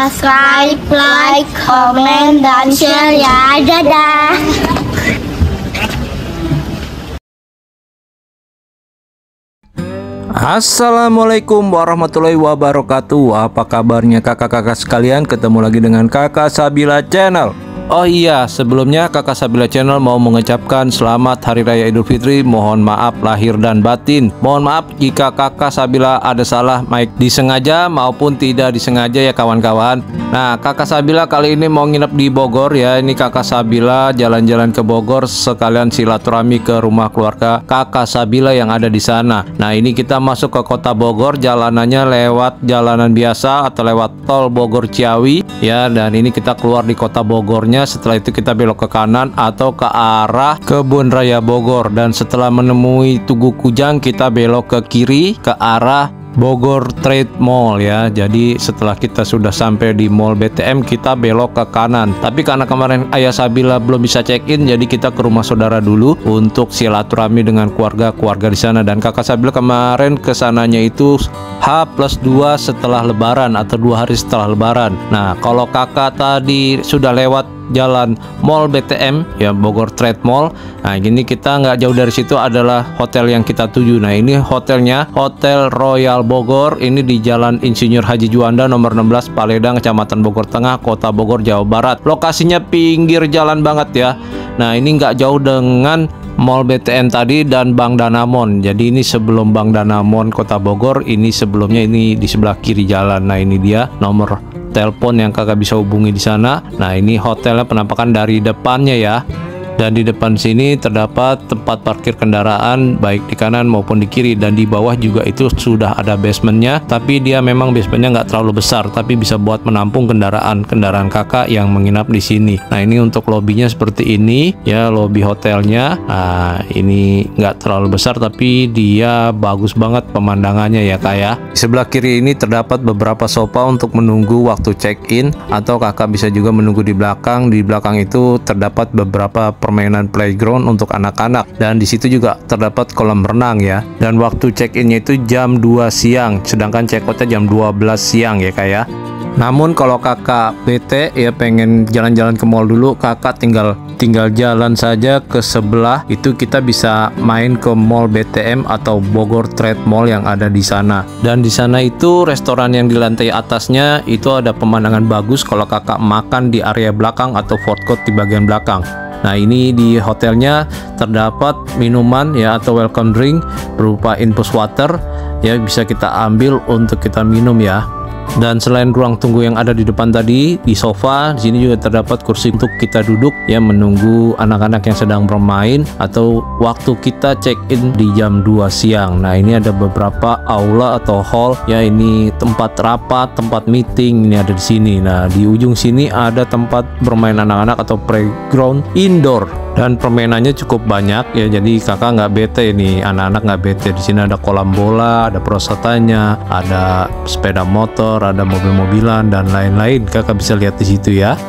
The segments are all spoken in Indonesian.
subscribe, like, komen, dan share ya. Dadah. Assalamualaikum warahmatullahi wabarakatuh. Apa kabarnya kakak-kakak sekalian? Ketemu lagi dengan Kakak Sabila Channel. Oh iya, sebelumnya Kakak Sabila Channel mau mengucapkan selamat Hari Raya Idul Fitri. Mohon maaf lahir dan batin. Mohon maaf jika Kakak Sabila ada salah, baik disengaja maupun tidak disengaja ya kawan-kawan. Nah, Kakak Sabila kali ini mau nginep di Bogor ya. Ini Kakak Sabila jalan-jalan ke Bogor sekalian silaturahmi ke rumah keluarga Kakak Sabila yang ada di sana. Nah, ini kita masuk ke kota Bogor, jalanannya lewat jalanan biasa atau lewat tol Bogor Ciawi ya. Dan ini kita keluar di kota Bogornya. Setelah itu kita belok ke kanan atau ke arah Kebun Raya Bogor, dan setelah menemui Tugu Kujang kita belok ke kiri ke arah Bogor Trade Mall ya. Jadi setelah kita sudah sampai di Mall BTM kita belok ke kanan. Tapi karena kemarin Ayah Sabila belum bisa check in, jadi kita ke rumah saudara dulu untuk silaturahmi dengan keluarga di sana. Dan Kakak Sabila kemarin kesananya itu H+2 setelah Lebaran atau 2 hari setelah Lebaran. Nah, kalau kakak tadi sudah lewat jalan Mall BTM ya, Bogor Trade Mall. Nah, gini kita nggak jauh dari situ adalah hotel yang kita tuju. Nah, ini hotelnya Hotel Royal Bogor. Ini di Jalan Insinyur Haji Juanda nomor 16 Paledang, Kecamatan Bogor Tengah, Kota Bogor, Jawa Barat. Lokasinya pinggir jalan banget ya. Nah, ini nggak jauh dengan Mall BTN tadi dan Bank Danamon. Jadi ini sebelum Bank Danamon Kota Bogor, ini sebelumnya ini di sebelah kiri jalan. Nah, ini dia nomor telepon yang kakak bisa hubungi di sana. Nah, ini hotelnya penampakan dari depannya ya. Dan di depan sini terdapat tempat parkir kendaraan baik di kanan maupun di kiri, dan di bawah juga itu sudah ada basementnya. Tapi dia memang basementnya nggak terlalu besar, tapi bisa buat menampung kendaraan kakak yang menginap di sini. Nah, ini untuk lobbynya seperti ini ya, lobby hotelnya. Nah, ini nggak terlalu besar tapi dia bagus banget pemandangannya ya kak ya. Di sebelah kiri ini terdapat beberapa sofa untuk menunggu waktu check in, atau kakak bisa juga menunggu di belakang. Di belakang itu terdapat beberapa permainan playground untuk anak-anak, dan di situ juga terdapat kolam renang ya. Dan waktu check-innya itu jam 2 siang, sedangkan check-outnya jam 12 siang ya kak ya. Namun kalau kakak bete ya pengen jalan-jalan ke mall dulu, kakak tinggal jalan saja ke sebelah itu, kita bisa main ke Mall BTM atau Bogor Trade Mall yang ada di sana. Dan di sana itu restoran yang di lantai atasnya itu ada pemandangan bagus kalau kakak makan di area belakang atau food court di bagian belakang. Nah, ini di hotelnya terdapat minuman ya atau welcome drink berupa infus water ya, bisa kita ambil untuk kita minum ya. Dan selain ruang tunggu yang ada di depan tadi, di sofa, di sini juga terdapat kursi untuk kita duduk ya, menunggu anak-anak yang sedang bermain atau waktu kita check in di jam 2 siang. Nah, ini ada beberapa aula atau hall ya, ini tempat rapat, tempat meeting ini ada di sini. Nah, di ujung sini ada tempat bermain anak-anak atau playground indoor. Dan permainannya cukup banyak ya, jadi kakak nggak bete nih, anak-anak nggak bete. Di sini ada kolam bola, ada prosatanya, ada sepeda motor, ada mobil-mobilan dan lain-lain. Kakak bisa lihat di situ ya.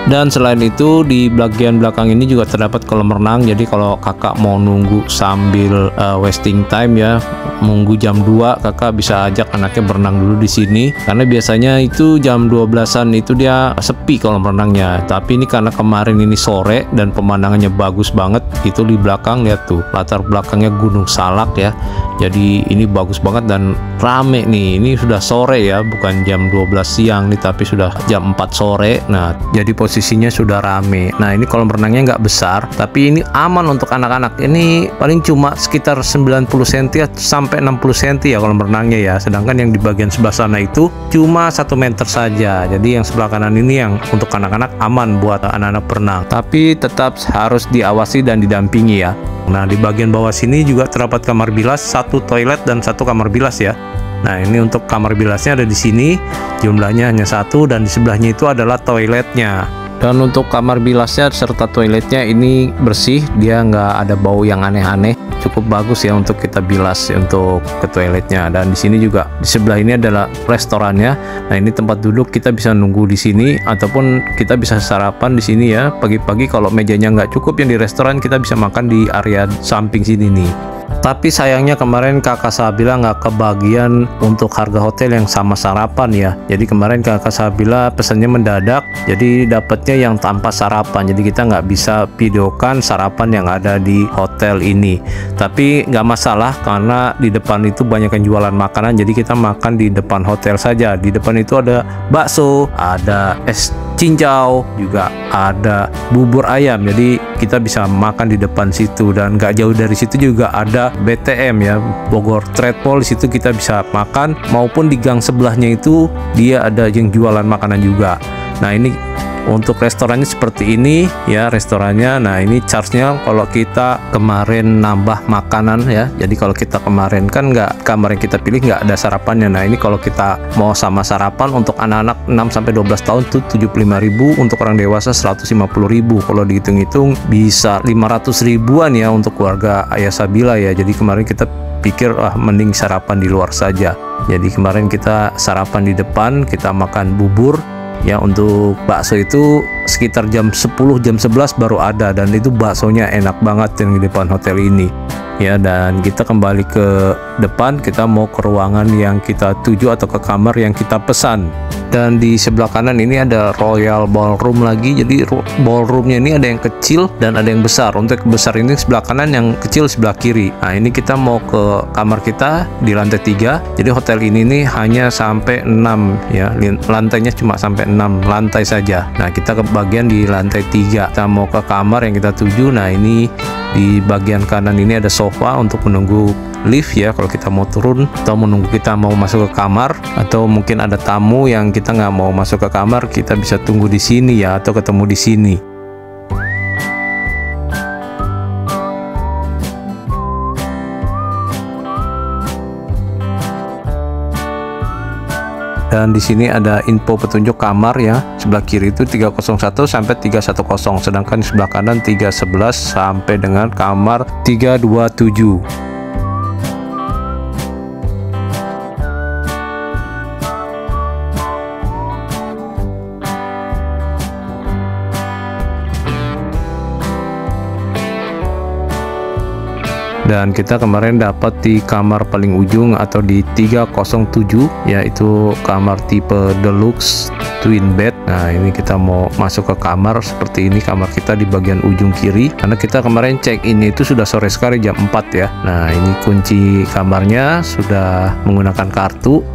Dan selain itu di bagian belakang ini juga terdapat kolam renang. Jadi kalau kakak mau nunggu sambil wasting time ya, nunggu jam 2, kakak bisa ajak anaknya berenang dulu di sini. Karena biasanya itu jam 12-an itu dia sepi kolam renangnya. Tapi ini karena kemarin ini sore dan pemandangannya bagus banget. Itu di belakang lihat tuh, latar belakangnya Gunung Salak ya. Jadi ini bagus banget dan rame nih. Ini sudah sore ya, bukan jam 12 siang nih, tapi sudah jam 4 sore. Nah, jadi posisinya sudah rame. Nah, ini kolam renangnya nggak besar, tapi ini aman untuk anak-anak. Ini paling cuma sekitar 90 cm sampai 60 cm ya kolam renangnya ya. Sedangkan yang di bagian sebelah sana itu cuma 1 meter saja. Jadi yang sebelah kanan ini yang untuk anak-anak aman buat anak-anak berenang. Tapi tetap harus diawasi dan didampingi ya. Nah, di bagian bawah sini juga terdapat kamar bilas, 1 toilet dan 1 kamar bilas ya. Nah, ini untuk kamar bilasnya ada di sini, jumlahnya hanya 1, dan di sebelahnya itu adalah toiletnya. Dan untuk kamar bilasnya serta toiletnya ini bersih, dia nggak ada bau yang aneh-aneh, cukup bagus ya untuk kita bilas untuk ke toiletnya. Dan di sini juga di sebelah ini adalah restorannya. Nah, ini tempat duduk, kita bisa nunggu di sini ataupun kita bisa sarapan di sini ya. Pagi-pagi kalau mejanya nggak cukup yang di restoran, kita bisa makan di area samping sini nih. Tapi sayangnya kemarin kakak Sabila nggak kebagian untuk harga hotel yang sama sarapan ya. Jadi kemarin kakak Sabila pesannya mendadak, jadi dapatnya yang tanpa sarapan. Jadi kita nggak bisa videokan sarapan yang ada di hotel ini. Tapi nggak masalah karena di depan itu banyak yang jualan makanan. Jadi kita makan di depan hotel saja. Di depan itu ada bakso, ada es cincau, juga ada bubur ayam. Jadi kita bisa makan di depan situ, dan nggak jauh dari situ juga ada BTM ya, Bogor Trade Mall. Di situ kita bisa makan, maupun di gang sebelahnya itu dia ada yang jualan makanan juga. Nah ini untuk restorannya seperti ini ya restorannya. Nah ini charge-nya kalau kita kemarin nambah makanan ya. Jadi kalau kita kemarin kan nggak, kamar yang kita pilih nggak ada sarapannya. Nah ini kalau kita mau sama sarapan untuk anak-anak 6-12 tahun tuh 75.000, untuk orang dewasa 150.000. Kalau dihitung-hitung bisa 500 ribuan ya untuk keluarga Ayah Sabila ya. Jadi kemarin kita pikir mending sarapan di luar saja. Jadi kemarin kita sarapan di depan, kita makan bubur. Ya untuk bakso itu sekitar jam 10 jam 11 baru ada, dan itu baksonya enak banget yang di depan hotel ini ya. Dan kita kembali ke depan, kita mau ke ruangan yang kita tuju atau ke kamar yang kita pesan. Dan di sebelah kanan ini ada Royal Ballroom lagi. Jadi ballroomnya ini ada yang kecil dan ada yang besar. Untuk yang besar ini sebelah kanan, yang kecil sebelah kiri. Nah ini kita mau ke kamar kita di lantai 3. Jadi hotel ini nih hanya sampai 6 ya, lantainya cuma sampai 6 lantai saja. Nah kita ke bagian di lantai 3, kita mau ke kamar yang kita tuju. Nah ini di bagian kanan ini ada sofa untuk menunggu lift ya, kalau kita mau turun atau menunggu kita mau masuk ke kamar, atau mungkin ada tamu yang kita nggak mau masuk ke kamar, kita bisa tunggu di sini ya, atau ketemu di sini. Dan di sini ada info petunjuk kamar ya. Sebelah kiri itu 301 sampai 310, sedangkan di sebelah kanan 311 sampai dengan kamar 327. Dan kita kemarin dapat di kamar paling ujung atau di 307, yaitu kamar tipe deluxe twin bed. Nah ini kita mau masuk ke kamar seperti ini. Kamar kita di bagian ujung kiri, karena kita kemarin check in itu sudah sore sekali, jam 4 ya. Nah ini kunci kamarnya sudah menggunakan kartu.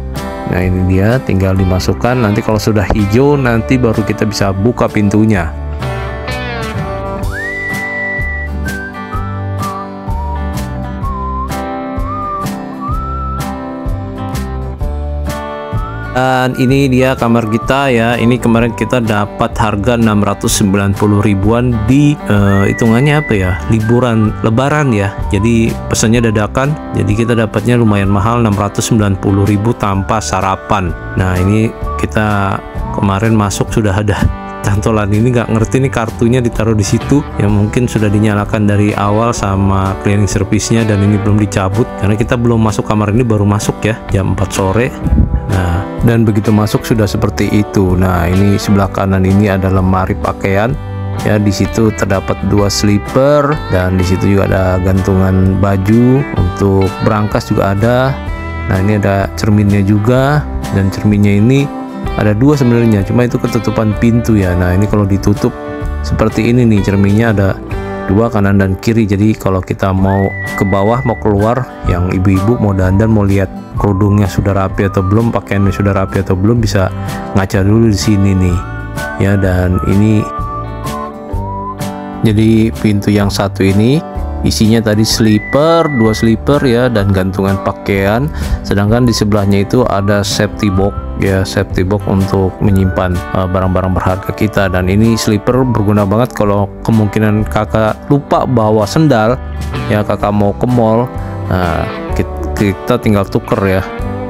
Nah ini dia, tinggal dimasukkan. Nanti kalau sudah hijau, nanti baru kita bisa buka pintunya. Dan ini dia kamar kita ya. Ini kemarin kita dapat harga 690 ribuan di hitungannya apa ya, liburan lebaran ya. Jadi pesannya dadakan, jadi kita dapatnya lumayan mahal, 690 ribu tanpa sarapan. Nah ini kita kemarin masuk sudah ada cantolan ini, nggak ngerti nih kartunya ditaruh di situ ya, mungkin sudah dinyalakan dari awal sama cleaning service-nya dan ini belum dicabut karena kita belum masuk kamar ini, baru masuk ya jam 4 sore. Nah dan begitu masuk sudah seperti itu. Nah ini sebelah kanan ini ada lemari pakaian ya, di situ terdapat 2 slipper dan di situ juga ada gantungan baju, untuk berangkas juga ada. Nah ini ada cerminnya juga, dan cerminnya ini ada 2 sebenarnya, cuma itu ketutupan pintu ya. Nah ini kalau ditutup seperti ini nih, cerminnya ada 2 kanan dan kiri. Jadi kalau kita mau ke bawah, mau keluar, yang ibu-ibu mau dandan, mau lihat kerudungnya sudah rapi atau belum, pakaiannya sudah rapi atau belum, bisa ngaca dulu di sini nih ya. Dan ini jadi pintu yang satu ini isinya tadi slipper, 2 slipper ya, dan gantungan pakaian. Sedangkan di sebelahnya itu ada safety box ya, safety box untuk menyimpan barang-barang berharga kita. Dan ini slipper berguna banget kalau kemungkinan kakak lupa bawa sendal ya, kakak mau ke mall, nah kita tinggal tuker ya,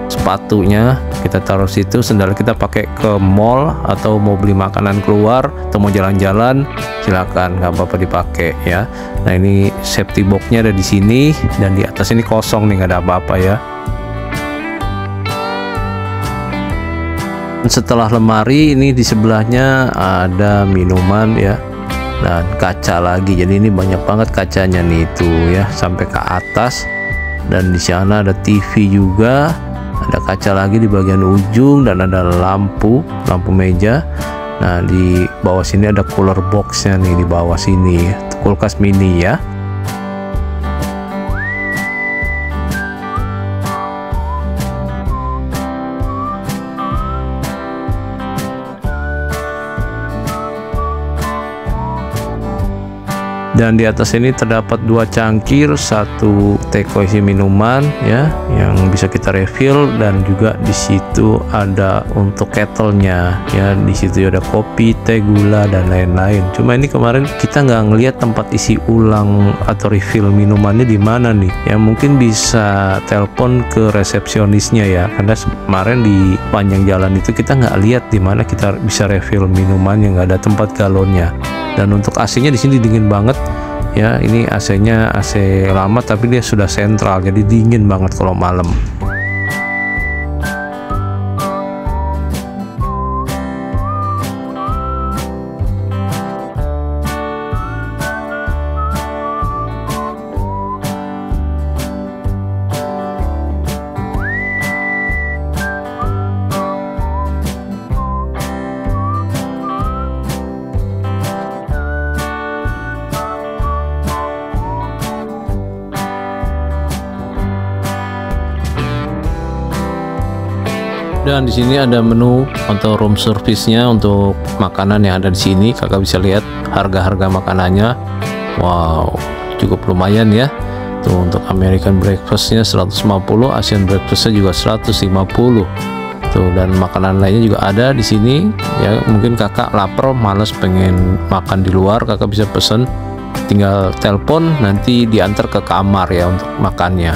sepatunya kita taruh situ, sendal kita pakai ke mall, atau mau beli makanan keluar atau mau jalan-jalan, silakan, nggak apa-apa dipakai ya. Nah ini safety boxnya ada di sini, dan di atas ini kosong nih, nggak ada apa-apa ya. Setelah lemari ini di sebelahnya ada minuman ya, dan kaca lagi. Jadi ini banyak banget kacanya nih, itu ya sampai ke atas. Dan di sana ada TV juga, ada kaca lagi di bagian ujung, dan ada lampu meja. Nah, di bawah sini ada cooler boxnya nih, di bawah sini kulkas mini ya. Dan di atas ini terdapat 2 cangkir, 1 teko isi minuman ya, yang bisa kita refill, dan juga di situ ada untuk kettlenya ya. Di situ ada kopi, teh, gula, dan lain-lain. Cuma ini kemarin kita nggak ngelihat tempat isi ulang atau refill minumannya di mana nih. Ya mungkin bisa telepon ke resepsionisnya ya, karena kemarin di panjang jalan itu kita nggak lihat di mana kita bisa refill minumannya, nggak ada tempat galonnya. Dan untuk AC-nya di sini dingin banget ya. Ini AC-nya AC lama tapi dia sudah sentral, jadi dingin banget kalau malam. Dan di sini ada menu atau room service-nya untuk makanan yang ada di sini. Kakak bisa lihat harga-harga makanannya. Wow, cukup lumayan ya. Tuh untuk American breakfast-nya 150, Asian breakfast-nya juga 150. Tuh, dan makanan lainnya juga ada di sini. Ya, mungkin kakak lapar, males pengen makan di luar, kakak bisa pesen. Tinggal telepon, nanti diantar ke kamar ya untuk makannya.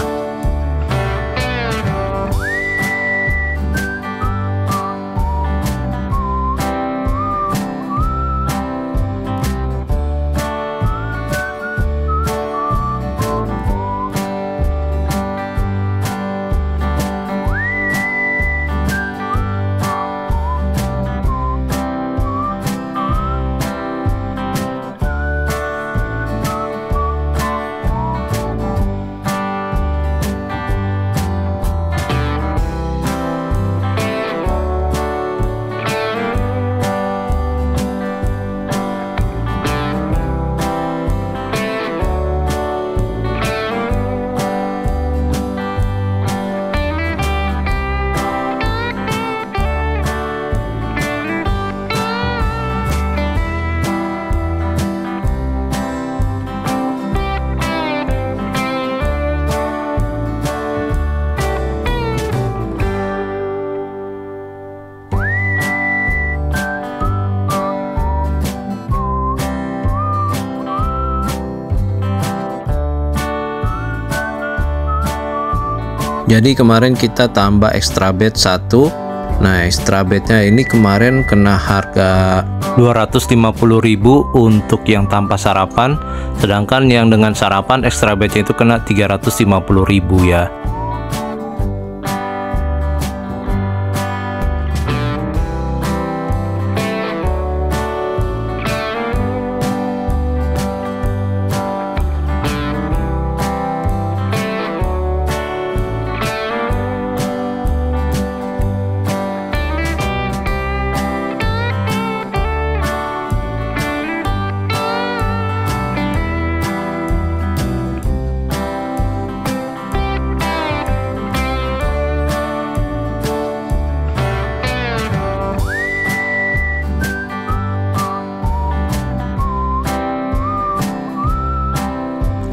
Jadi kemarin kita tambah extra bed 1. Nah, extra bednya ini kemarin kena harga 250.000 untuk yang tanpa sarapan, sedangkan yang dengan sarapan extra bednya itu kena 350.000 ya.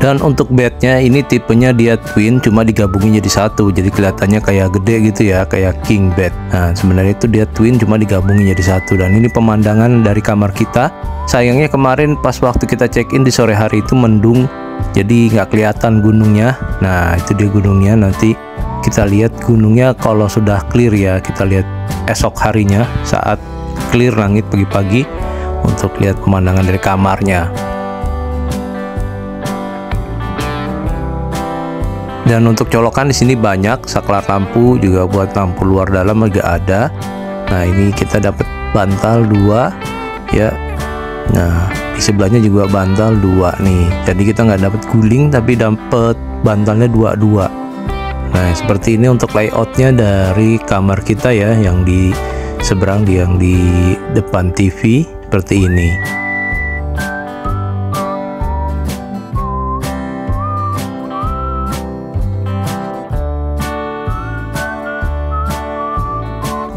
Dan untuk bednya ini tipenya dia twin, cuma digabungin jadi satu, jadi kelihatannya kayak gede gitu ya, kayak king bed. Nah, sebenarnya itu dia twin cuma digabungin jadi satu. Dan ini pemandangan dari kamar kita. Sayangnya kemarin pas waktu kita check in di sore hari itu mendung, jadi nggak kelihatan gunungnya. Nah, itu dia gunungnya. Nanti kita lihat gunungnya kalau sudah clear ya, kita lihat esok harinya saat clear langit pagi-pagi untuk lihat pemandangan dari kamarnya. Dan untuk colokan di sini banyak, saklar lampu juga buat lampu luar dalam juga ada. Nah, ini kita dapat bantal 2 ya. Nah, di sebelahnya juga bantal 2 nih. Jadi kita nggak dapat guling tapi dapat bantalnya 2. Nah, seperti ini untuk layoutnya dari kamar kita ya, yang di seberang, yang di depan TV seperti ini.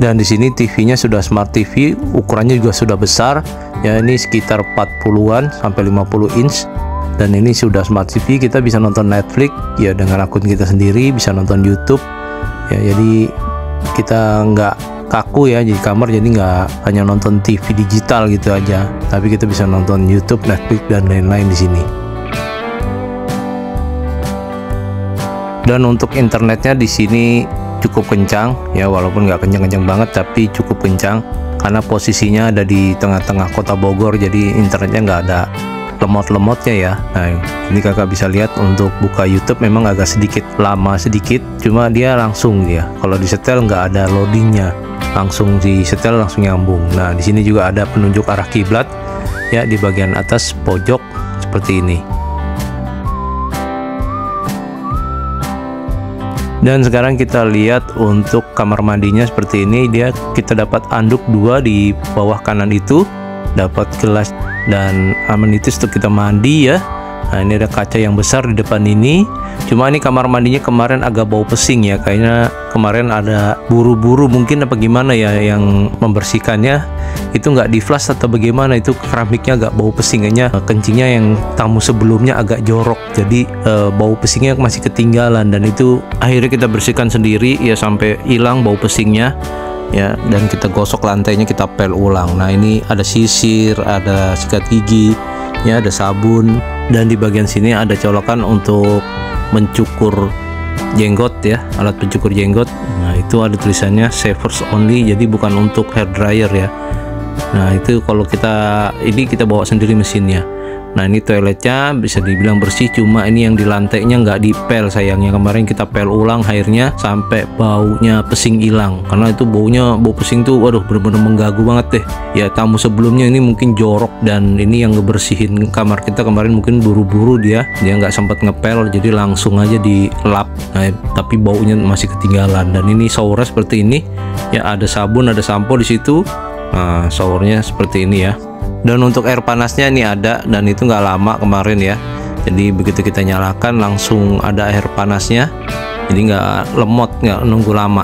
Dan di sini TV-nya sudah smart TV, ukurannya juga sudah besar ya, ini sekitar 40-an sampai 50 inch. Dan ini sudah smart TV, kita bisa nonton Netflix ya dengan akun kita sendiri, bisa nonton YouTube ya, jadi kita nggak kaku ya di kamar, jadi nggak hanya nonton TV digital gitu aja, tapi kita bisa nonton YouTube, Netflix dan lain-lain di sini. Dan untuk internetnya di sini cukup kencang ya, walaupun nggak kencang-kencang banget tapi cukup kencang karena posisinya ada di tengah-tengah kota Bogor, jadi internetnya nggak ada lemot-lemotnya ya. Nah, ini kakak bisa lihat untuk buka YouTube memang agak sedikit lama sedikit, cuma dia langsung ya, kalau disetel nggak ada loadingnya, langsung disetel langsung nyambung. Nah, di sini juga ada penunjuk arah kiblat ya di bagian atas pojok seperti ini. Dan sekarang kita lihat untuk kamar mandinya seperti ini, kita dapat anduk 2 di bawah kanan itu, dapat gelas dan amenities untuk kita mandi ya. Nah, ini ada kaca yang besar di depan ini. Cuma ini kamar mandinya kemarin agak bau pesing ya, kayaknya kemarin ada buru-buru mungkin apa gimana ya yang membersihkannya, itu nggak di flush atau bagaimana, itu keramiknya agak bau pesing, kayaknya kencingnya yang tamu sebelumnya agak jorok, jadi bau pesingnya masih ketinggalan, dan itu akhirnya kita bersihkan sendiri ya sampai hilang bau pesingnya ya, dan kita gosok lantainya, kita pel ulang. Nah, ini ada sisir, ada sikat gigi ya, ada sabun, dan di bagian sini ada colokan untuk mencukur jenggot ya, alat pencukur jenggot. Nah, itu ada tulisannya shavers only, jadi bukan untuk hair dryer ya. Nah, itu kalau kita bawa sendiri mesinnya. Nah, ini toiletnya bisa dibilang bersih, cuma ini yang di lantainya nggak dipel sayangnya. Kemarin kita pel ulang airnya sampai baunya pesing hilang, karena itu bau pesing tuh waduh bener-bener mengganggu banget deh ya. Tamu sebelumnya ini mungkin jorok, dan ini yang ngebersihin kamar kita kemarin mungkin buru-buru, dia nggak sempat ngepel, jadi langsung aja dilap. Nah, tapi baunya masih ketinggalan. Dan ini showernya seperti ini ya, ada sabun, ada sampo di situ. Nah, showernya seperti ini ya. Dan untuk air panasnya ini ada, dan itu nggak lama kemarin ya, jadi begitu kita nyalakan langsung ada air panasnya, jadi nggak lemot, nggak nunggu lama.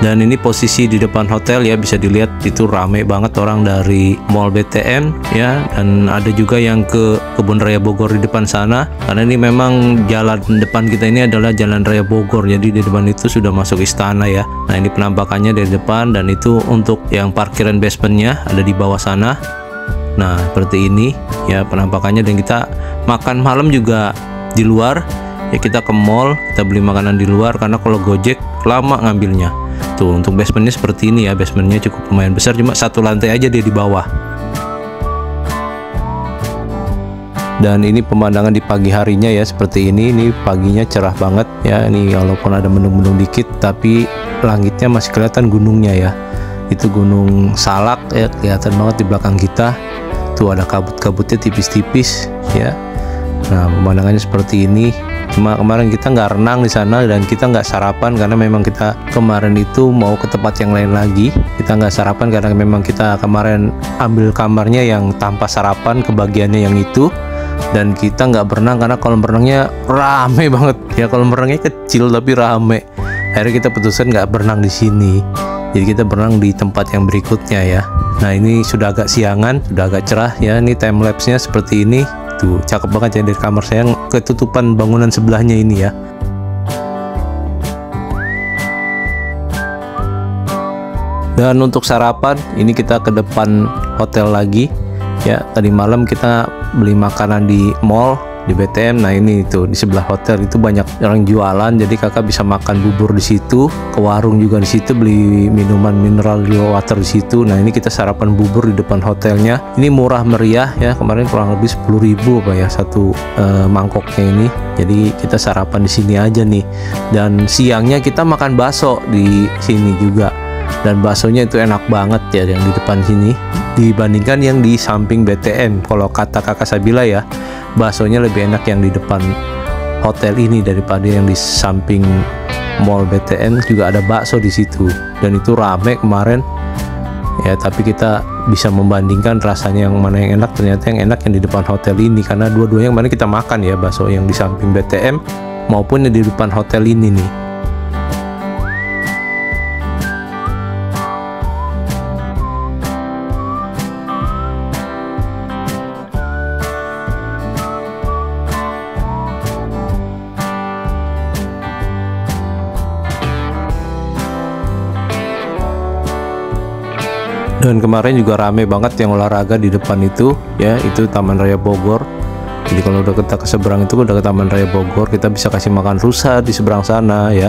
Dan ini posisi di depan hotel ya, bisa dilihat itu rame banget orang dari Mall BTN ya, dan ada juga yang ke Kebun Raya Bogor di depan sana, karena ini memang jalan depan kita ini adalah Jalan Raya Bogor, jadi di depan itu sudah masuk istana ya. Nah, ini penampakannya dari depan, dan itu untuk yang parkiran basementnya ada di bawah sana. Nah, seperti ini ya penampakannya. Dan kita makan malam juga di luar ya, kita ke mall, kita beli makanan di luar, karena kalau Gojek lama ngambilnya. Tuh, untuk basementnya seperti ini ya, basementnya cukup lumayan besar, cuma satu lantai aja dia di bawah. Dan ini pemandangan di pagi harinya ya, seperti ini paginya cerah banget ya. Ini walaupun ada mendung-mendung dikit, tapi langitnya masih kelihatan gunungnya ya. Itu Gunung Salak ya, kelihatan banget di belakang kita. Tuh ada kabut-kabutnya tipis-tipis ya. Nah, pemandangannya seperti ini. Cuma kemarin kita nggak renang di sana, dan kita nggak sarapan karena memang kita kemarin itu mau ke tempat yang lain lagi. Kita nggak sarapan karena memang kita kemarin ambil kamarnya yang tanpa sarapan, kebagiannya yang itu. Dan kita nggak berenang karena kolam renangnya rame banget ya, kolam renangnya kecil tapi rame. Akhirnya kita putuskan nggak berenang di sini, jadi kita berenang di tempat yang berikutnya ya. Nah, ini sudah agak siangan, sudah agak cerah ya. Ini time lapse nya seperti ini. Tuh, cakep banget ya dari kamar saya, ketutupan bangunan sebelahnya ini ya. Dan untuk sarapan ini kita ke depan hotel lagi ya. Tadi malam kita beli makanan di mall di BTM. Nah ini tuh di sebelah hotel itu banyak orang jualan, jadi kakak bisa makan bubur di situ, ke warung juga di situ, beli minuman mineral water di situ. Nah ini kita sarapan bubur di depan hotelnya. Ini murah meriah ya, kemarin kurang lebih 10.000 apa ya satu mangkoknya ini. Jadi kita sarapan di sini aja nih. Dan siangnya kita makan bakso di sini juga. Dan baksonya itu enak banget ya yang di depan sini dibandingkan yang di samping BTM. Kalau kata kakak Sabila ya, baksonya lebih enak yang di depan hotel ini daripada yang di samping mall BTN. Juga ada bakso di situ dan itu rame kemarin ya, tapi kita bisa membandingkan rasanya yang mana yang enak. Ternyata yang enak yang di depan hotel ini, karena dua-duanya kemarin kita makan ya, bakso yang di samping BTM maupun yang di depan hotel ini nih. Dan kemarin juga rame banget yang olahraga di depan itu ya, itu Taman Raya Bogor. Jadi kalau udah kita ke seberang itu udah ke Taman Raya Bogor, kita bisa kasih makan rusa di seberang sana ya.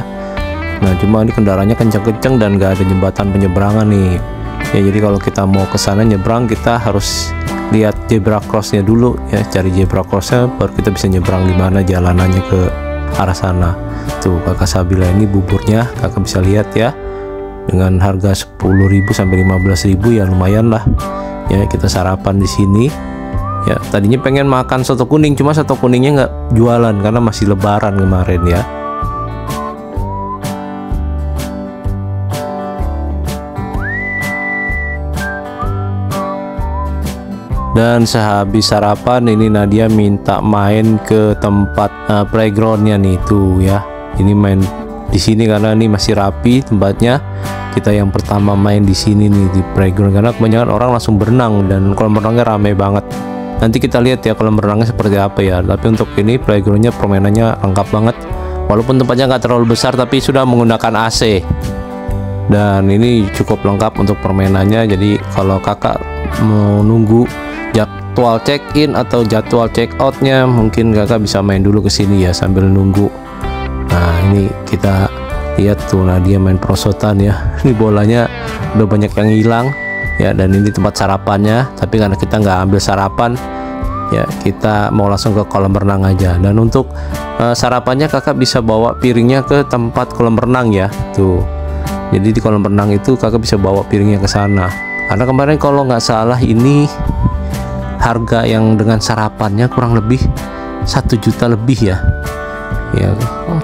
Nah cuma ini kendaraannya kenceng-kenceng dan gak ada jembatan penyeberangan nih ya. Jadi kalau kita mau ke sana nyebrang, kita harus lihat zebra crossnya dulu ya, cari zebra crossnya baru kita bisa nyebrang di mana jalanannya ke arah sana. Tuh kakak Sabila ini buburnya kakak bisa lihat ya, dengan harga 10.000 sampai 15.000 ya lumayan lah ya. Kita sarapan di sini ya. Tadinya pengen makan soto kuning, cuma soto kuningnya nggak jualan karena masih lebaran kemarin ya. Dan sehabis sarapan ini Nadia minta main ke tempat playgroundnya nih tuh ya. Ini main di sini karena ini masih rapi tempatnya. Kita yang pertama main di sini nih di playground, karena kebanyakan orang langsung berenang dan kolam renangnya ramai banget. Nanti kita lihat ya kolam renangnya seperti apa ya. Tapi untuk ini playgroundnya permainannya lengkap banget. Walaupun tempatnya nggak terlalu besar tapi sudah menggunakan AC. Dan ini cukup lengkap untuk permainannya. Jadi kalau kakak mau nunggu jadwal check in atau jadwal check outnya, mungkin kakak bisa main dulu ke sini ya sambil nunggu. Nah ini kita lihat tuh Nadia main prosotan ya. Ini bolanya udah banyak yang hilang ya, dan ini tempat sarapannya. Tapi karena kita nggak ambil sarapan ya, kita mau langsung ke kolam renang aja. Dan untuk sarapannya kakak bisa bawa piringnya ke tempat kolam renang ya tuh. Jadi di kolam renang itu kakak bisa bawa piringnya ke sana. Karena kemarin kalau nggak salah ini harga yang dengan sarapannya kurang lebih 1 juta lebih ya. Ya,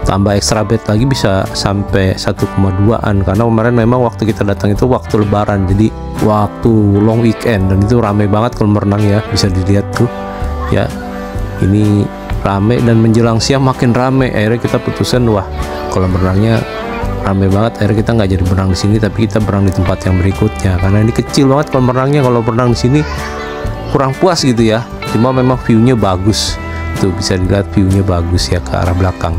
tambah extra bed lagi bisa sampai 1,2an, karena kemarin memang waktu kita datang itu waktu lebaran, jadi waktu long weekend, dan itu ramai banget kolam renang ya, bisa dilihat tuh ya. Ini ramai dan menjelang siang makin ramai. Akhirnya kita putusan wah kolam renangnya ramai banget, akhirnya kita nggak jadi berenang di sini tapi kita berenang di tempat yang berikutnya, karena ini kecil banget kolam renangnya. Kalau berenang di sini kurang puas gitu ya, cuma memang view-nya bagus. Tuh bisa dilihat view-nya bagus ya ke arah belakang.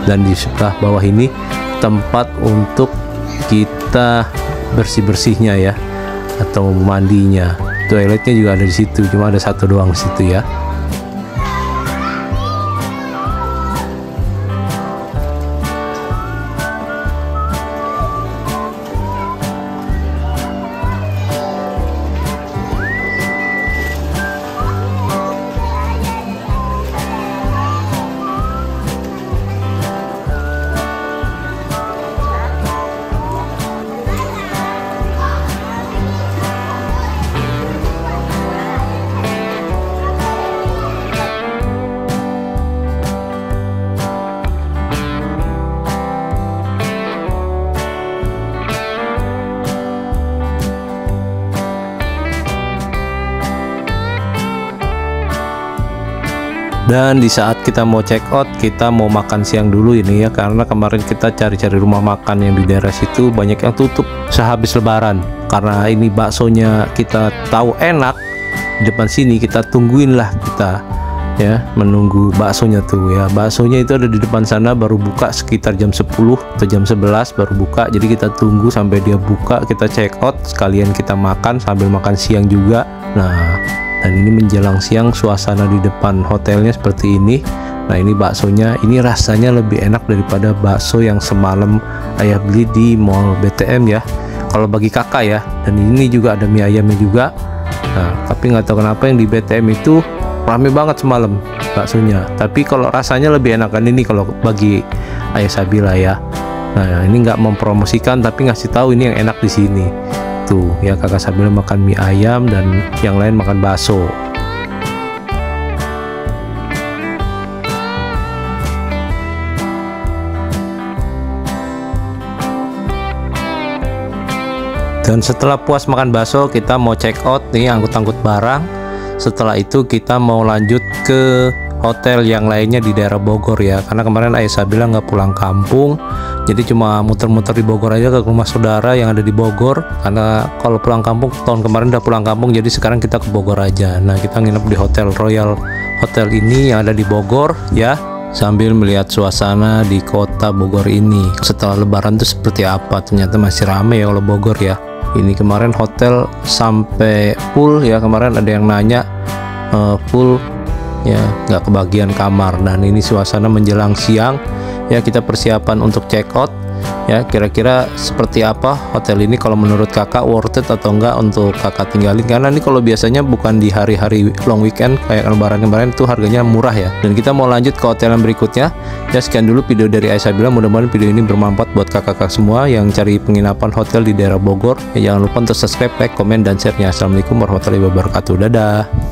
Dan di sebelah bawah ini tempat untuk kita bersih-bersihnya ya, atau mandinya. Toiletnya juga ada di situ, cuma ada satu doang di situ ya. Dan di saat kita mau check out, kita mau makan siang dulu ini ya, karena kemarin kita cari-cari rumah makan yang di daerah situ banyak yang tutup sehabis lebaran. Karena ini baksonya kita tahu enak di depan sini, kita tungguin lah kita ya, menunggu baksonya tuh ya. Baksonya itu ada di depan sana, baru buka sekitar jam 10 atau jam 11 baru buka. Jadi kita tunggu sampai dia buka, kita check out sekalian kita makan sambil makan siang juga. Nah Dan ini menjelang siang, suasana di depan hotelnya seperti ini. Nah, ini baksonya, ini rasanya lebih enak daripada bakso yang semalam ayah beli di Mall BTM ya, kalau bagi kakak ya. Dan ini juga ada mie ayamnya juga. Nah, tapi nggak tahu kenapa yang di BTM itu rame banget semalam baksonya. Tapi kalau rasanya lebih enakan ini kalau bagi ayah Sabila ya. Nah, ini nggak mempromosikan tapi ngasih tahu ini yang enak di sini. Tuh ya, kakak Sabila makan mie ayam dan yang lain makan bakso. Dan setelah puas makan bakso, kita mau check out nih, angkut-angkut barang. Setelah itu kita mau lanjut ke hotel yang lainnya di daerah Bogor ya, karena kemarin ayah Sabila nggak pulang kampung, jadi cuma muter-muter di Bogor aja ke rumah saudara yang ada di Bogor. Karena kalau pulang kampung tahun kemarin udah pulang kampung, jadi sekarang kita ke Bogor aja. Nah, kita nginep di Hotel Royal Hotel ini yang ada di Bogor ya, sambil melihat suasana di kota Bogor ini. Setelah lebaran tuh seperti apa, ternyata masih rame ya kalau Bogor ya. Ini kemarin hotel sampai full ya, kemarin ada yang nanya full ya, nggak kebagian kamar. Dan ini suasana menjelang siang ya, kita persiapan untuk check out ya. Kira-kira seperti apa hotel ini, kalau menurut kakak worth it atau enggak untuk kakak tinggalin? Karena ini kalau biasanya bukan di hari-hari long weekend kayak lebaran kemarin, itu harganya murah ya. Dan kita mau lanjut ke hotel yang berikutnya ya. Sekian dulu video dari ayah Sabila, mudah-mudahan video ini bermanfaat buat kakak-kakak semua yang cari penginapan hotel di daerah Bogor ya. Jangan lupa untuk subscribe, like, komen, dan share-nya. Assalamualaikum warahmatullahi wabarakatuh. Dadah.